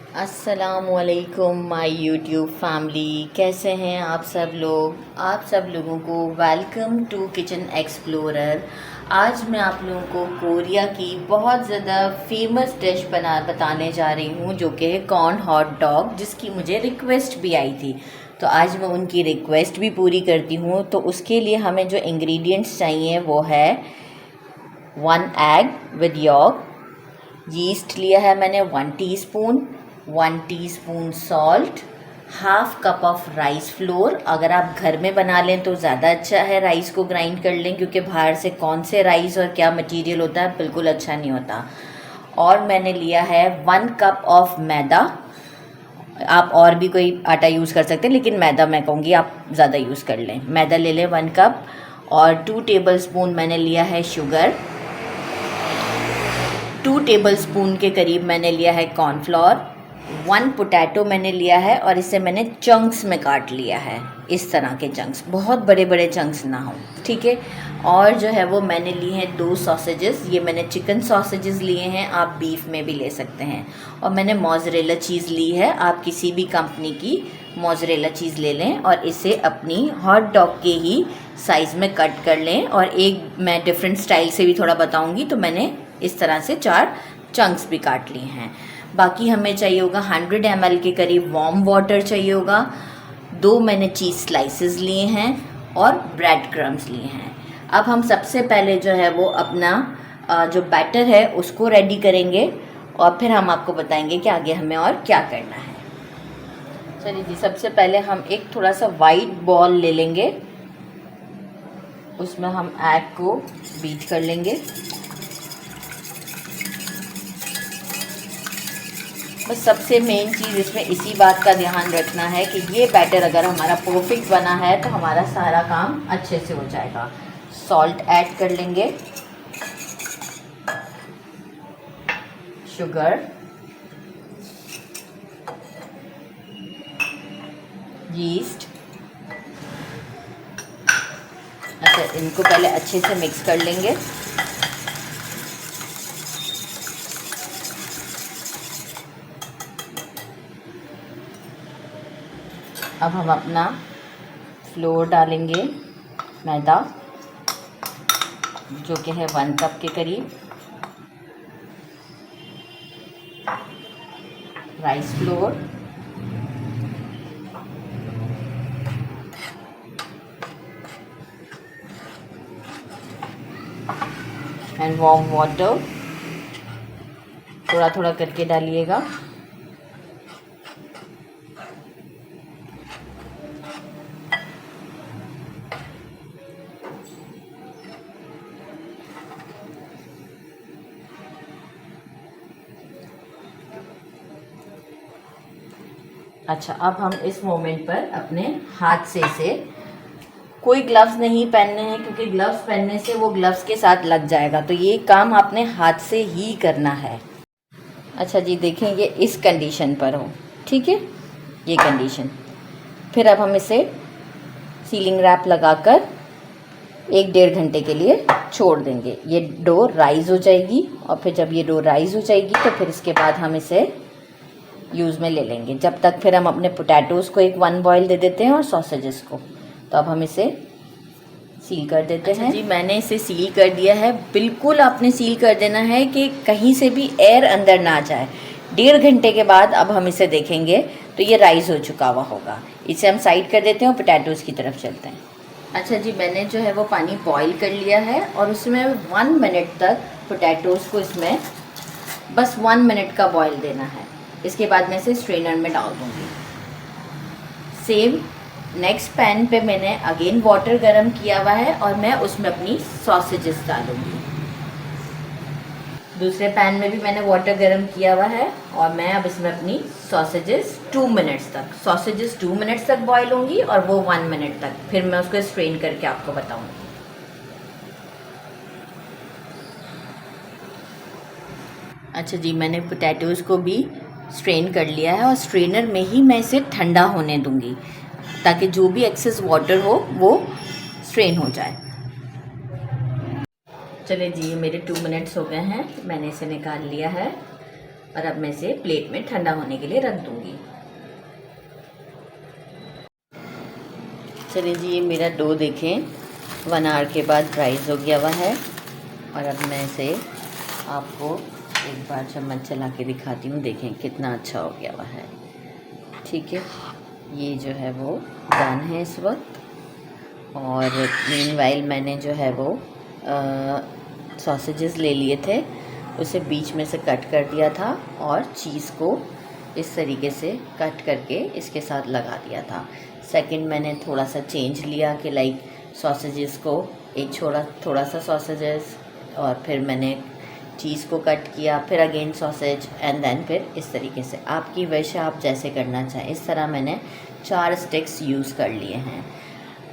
अस्सलामुअलैकुम my YouTube family, कैसे हैं आप सब लोग। आप सब लोगों को वेलकम टू किचन एक्सप्लोरर। आज मैं आप लोगों को कोरिया की बहुत ज़्यादा फेमस डिश बताने जा रही हूँ, जो कि है कॉर्न हॉट डॉग, जिसकी मुझे रिक्वेस्ट भी आई थी। तो आज मैं उनकी रिक्वेस्ट भी पूरी करती हूँ। तो उसके लिए हमें जो इंग्रेडिएंट्स चाहिए वो है 1 एग विद यॉक, यीस्ट लिया है मैंने 1 teaspoon, 1 teaspoon salt, half cup of rice flour. अगर आप घर में बना लें तो ज़्यादा अच्छा है, राइस को ग्राइंड कर लें, क्योंकि बाहर से कौन से राइस और क्या मटेरियल होता है बिल्कुल अच्छा नहीं होता। और मैंने लिया है 1 कप ऑफ मैदा। आप और भी कोई आटा यूज़ कर सकते हैं, लेकिन मैदा मैं कहूँगी आप ज़्यादा यूज़ कर लें। मैदा ले लें 1 कप। और 2 टेबलस्पून मैंने लिया है शुगर, 2 टेबलस्पून के करीब मैंने लिया है कॉर्नफ्लोर, 1 पोटैटो मैंने लिया है और इसे मैंने चंक्स में काट लिया है। इस तरह के चंक्स, बहुत बड़े बड़े चंक्स ना हो, ठीक है। और जो है वो मैंने लिए हैं 2 सॉसेजेस। ये मैंने चिकन सॉसेजेस लिए हैं, आप बीफ में भी ले सकते हैं। और मैंने मोज़रेला चीज़ ली है, आप किसी भी कंपनी की मोज़रेला चीज़ ले लें और इसे अपनी हॉट डॉग के ही साइज़ में कट कर लें। और एक मैं डिफरेंट स्टाइल से भी थोड़ा बताऊँगी, तो मैंने इस तरह से 4 चंक्स भी काट लिए हैं। बाकी हमें चाहिए होगा 100 ml के करीब वार्म वाटर चाहिए होगा। 2 मैंने चीज़ स्लाइसेस लिए हैं और ब्रेड क्रम्स लिए हैं। अब हम सबसे पहले जो है वो अपना जो बैटर है उसको रेडी करेंगे और फिर हम आपको बताएंगे कि आगे हमें और क्या करना है। चलिए जी, सबसे पहले हम एक थोड़ा सा वाइट बॉल ले लेंगे, उसमें हम एग को बीट कर लेंगे। बस सबसे मेन चीज़ इसमें इसी बात का ध्यान रखना है कि ये बैटर अगर हमारा परफेक्ट बना है तो हमारा सारा काम अच्छे से हो जाएगा। सॉल्ट ऐड कर लेंगे, शुगर, यीस्ट। अच्छा, इनको पहले अच्छे से मिक्स कर लेंगे। अब हम अपना फ्लोर डालेंगे, मैदा जो कि है 1 कप के करीब, rice flour, and warm water. थोड़ा थोड़ा करके डालिएगा। अच्छा, अब हम इस मोमेंट पर अपने हाथ से इसे, कोई ग्लव्स नहीं पहनने हैं क्योंकि ग्लव्स पहनने से वो ग्लव्स के साथ लग जाएगा, तो ये काम आपने हाथ से ही करना है। अच्छा जी, देखें ये इस कंडीशन पर हो, ठीक है, ये कंडीशन। फिर अब हम इसे सीलिंग रैप लगाकर 1-1.5 घंटे के लिए छोड़ देंगे। ये डो राइज़ हो जाएगी और फिर जब ये डो राइज़ हो जाएगी तो फिर इसके बाद हम इसे यूज़ में ले लेंगे। जब तक फिर हम अपने पोटैटोज़ को एक 1 बॉयल दे देते हैं और सॉसेजेस को। तो अब हम इसे सील कर देते हैं। जी, मैंने इसे सील कर दिया है। बिल्कुल आपने सील कर देना है कि कहीं से भी एयर अंदर ना जाए। 1.5 घंटे के बाद अब हम इसे देखेंगे तो ये राइज़ हो चुका हुआ होगा। इसे हम साइड कर देते हैं और पोटैटोज़ की तरफ चलते हैं। अच्छा जी, मैंने जो है वो पानी बॉयल कर लिया है और उसमें 1 मिनट तक पोटैटोज़ को इसमें बस 1 मिनट का बॉयल देना है। इसके बाद मैं इसे स्ट्रेनर में डाल दूँगी। सेम नेक्स्ट पैन पे मैंने अगेन वाटर गरम किया हुआ है और मैं उसमें अपनी सॉसेजेस डालूँगी। दूसरे पैन में भी मैंने वाटर गरम किया हुआ है और मैं अब इसमें अपनी सॉसेजेस 2 मिनट्स तक, सॉसेजेस 2 मिनट्स तक बॉयल होंगी और वो 1 मिनट तक। फिर मैं उसको स्ट्रेन करके आपको बताऊँगी। अच्छा जी, मैंने पोटैटोज़ को भी स्ट्रेन कर लिया है और स्ट्रेनर में ही मैं इसे ठंडा होने दूंगी ताकि जो भी एक्सेस वाटर हो वो स्ट्रेन हो जाए। चलिए जी, ये मेरे 2 मिनट्स हो गए हैं, मैंने इसे निकाल लिया है। और अब मैं इसे प्लेट में ठंडा होने के लिए रख दूंगी। चलिए जी, ये मेरा डो देखें 1 आवर के बाद राइस हो गया हुआ है। और अब मैं इसे आपको एक बार चम्मच चला के दिखाती हूँ। देखें कितना अच्छा हो गया हुआ है। ठीक है, ये जो है वो डन है इस वक्त। और मीनवाइल मैंने जो है वो सॉसेजेस ले लिए थे, उसे बीच में से कट कर दिया था और चीज़ को इस तरीके से कट करके इसके साथ लगा दिया था। सेकंड मैंने थोड़ा सा चेंज लिया कि लाइक सॉसेजेस को एक थोड़ा सा सॉसेजेस, और फिर मैंने चीज़ को कट किया, फिर अगेन सॉसेज, एंड देन फिर इस तरीके से। आपकी विश है, आप जैसे करना चाहें। इस तरह मैंने 4 स्टिक्स यूज़ कर लिए हैं।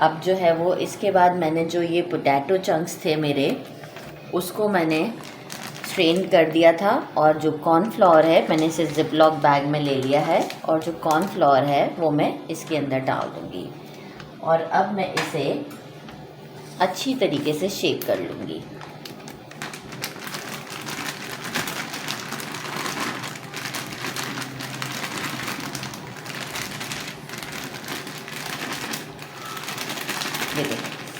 अब जो है वो इसके बाद मैंने जो ये पोटैटो चंक्स थे मेरे, उसको मैंने स्ट्रेन कर दिया था। और जो कॉर्नफ्लोर है मैंने इसे जिपलॉक बैग में ले लिया है, और जो कॉर्नफ्लोर है वो मैं इसके अंदर डाल दूँगी। और अब मैं इसे अच्छी तरीके से शेक कर लूँगी। देखिए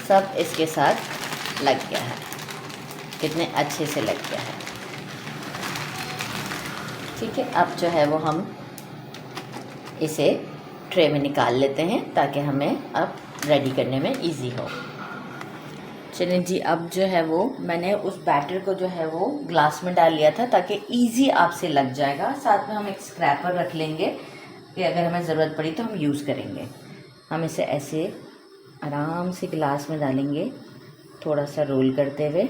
सब इसके साथ लग गया है, कितने अच्छे से लग गया है। ठीक है, अब जो है वो हम इसे ट्रे में निकाल लेते हैं ताकि हमें अब रेडी करने में इजी हो। चलिए जी, अब जो है वो मैंने उस बैटर को जो है वो ग्लास में डाल लिया था ताकि इजी आपसे लग जाएगा। साथ में हम एक स्क्रैपर रख लेंगे कि अगर हमें ज़रूरत पड़ी तो हम यूज़ करेंगे। हम इसे ऐसे आराम से गिलास में डालेंगे, थोड़ा सा रोल करते हुए।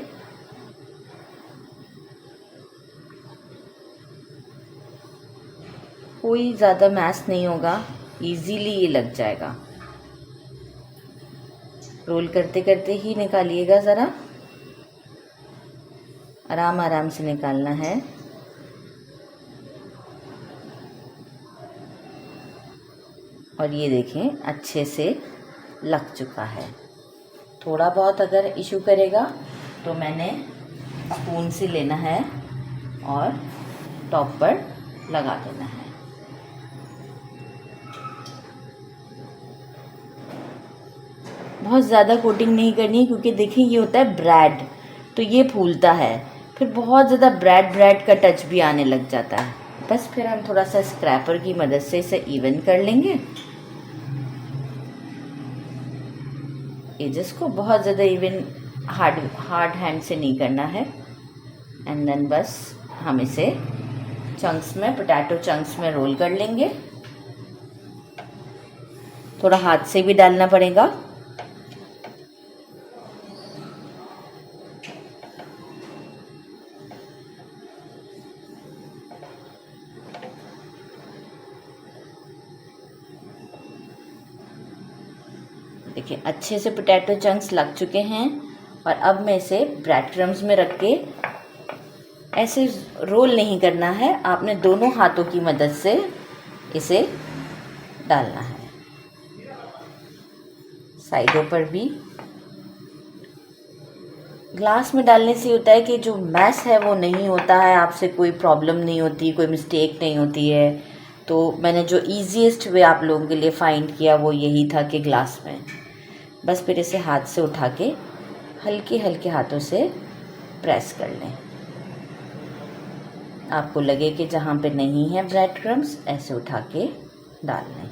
कोई ज़्यादा मैश नहीं होगा, इजीली ये लग जाएगा। रोल करते करते ही निकालिएगा, ज़रा आराम आराम से निकालना है। और ये देखें अच्छे से लग चुका है। थोड़ा बहुत अगर इशू करेगा तो मैंने स्पून से लेना है और टॉप पर लगा देना है। बहुत ज़्यादा कोटिंग नहीं करनी, क्योंकि देखिए ये होता है ब्रेड, तो ये फूलता है, फिर बहुत ज़्यादा ब्रेड का टच भी आने लग जाता है। बस फिर हम थोड़ा सा स्क्रैपर की मदद से इसे इवन कर लेंगे। एजेस को बहुत ज़्यादा इवन हार्ड हैंड से नहीं करना है। एंड देन बस हम इसे चंक्स में, पोटैटो चंक्स में रोल कर लेंगे। थोड़ा हाथ से भी डालना पड़ेगा। देखिए अच्छे से पोटैटो चंक्स लग चुके हैं। और अब मैं इसे ब्रेड क्रम्स में रख के, ऐसे रोल नहीं करना है, आपने दोनों हाथों की मदद से इसे डालना है, साइडों पर भी। ग्लास में डालने से होता है कि जो मैश है वो नहीं होता है, आपसे कोई प्रॉब्लम नहीं होती, कोई मिस्टेक नहीं होती है। तो मैंने जो ईजीएस्ट वे आप लोगों के लिए फाइंड किया वो यही था कि ग्लास में। बस फिर इसे हाथ से उठा के हल्के हल्के हाथों से प्रेस कर लें। आपको लगे कि जहाँ पे नहीं है ब्रेड क्रम्स, ऐसे उठा के डाल लें।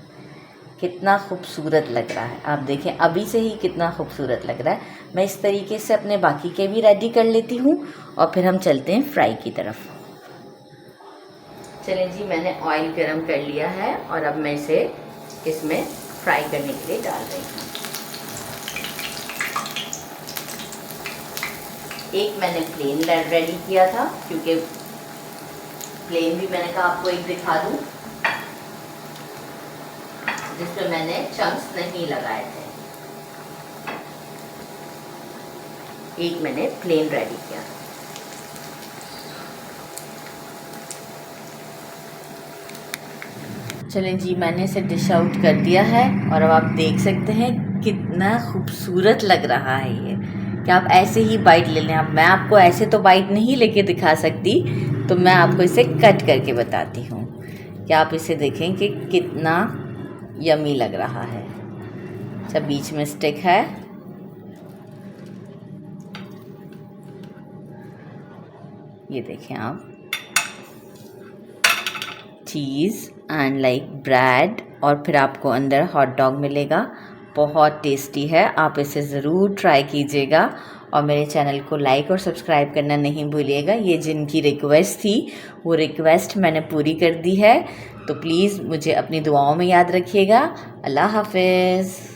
कितना खूबसूरत लग रहा है, आप देखें अभी से ही कितना खूबसूरत लग रहा है। मैं इस तरीके से अपने बाकी के भी रेडी कर लेती हूँ और फिर हम चलते हैं फ्राई की तरफ। चलिए जी, मैंने ऑयल गरम कर लिया है और अब मैं इसे इसमें फ्राई करने के लिए डाल रही हूँ। एक मैंने प्लेन रेडी किया था, क्योंकि प्लेन भी मैंने कहा आपको एक दिखा दूँ, जिसमें मैंने चंक्स नहीं लगाए थे। एक मैंने प्लेन रेडी किया। चलें जी, मैंने इसे डिश आउट कर दिया है और अब आप देख सकते हैं कितना खूबसूरत लग रहा है ये। कि आप ऐसे ही बाइट ले लें। अब मैं आपको ऐसे तो बाइट नहीं लेके दिखा सकती, तो मैं आपको इसे कट करके बताती हूँ कि आप इसे देखें कि कितना यमी लग रहा है। अच्छा, बीच में स्टिक है, ये देखें आप, चीज़ एंड लाइक ब्रेड, और फिर आपको अंदर हॉट डॉग मिलेगा। बहुत टेस्टी है, आप इसे ज़रूर ट्राई कीजिएगा और मेरे चैनल को लाइक और सब्सक्राइब करना नहीं भूलिएगा। ये जिनकी रिक्वेस्ट थी वो रिक्वेस्ट मैंने पूरी कर दी है, तो प्लीज़ मुझे अपनी दुआओं में याद रखिएगा। अल्लाह हाफ़िज़।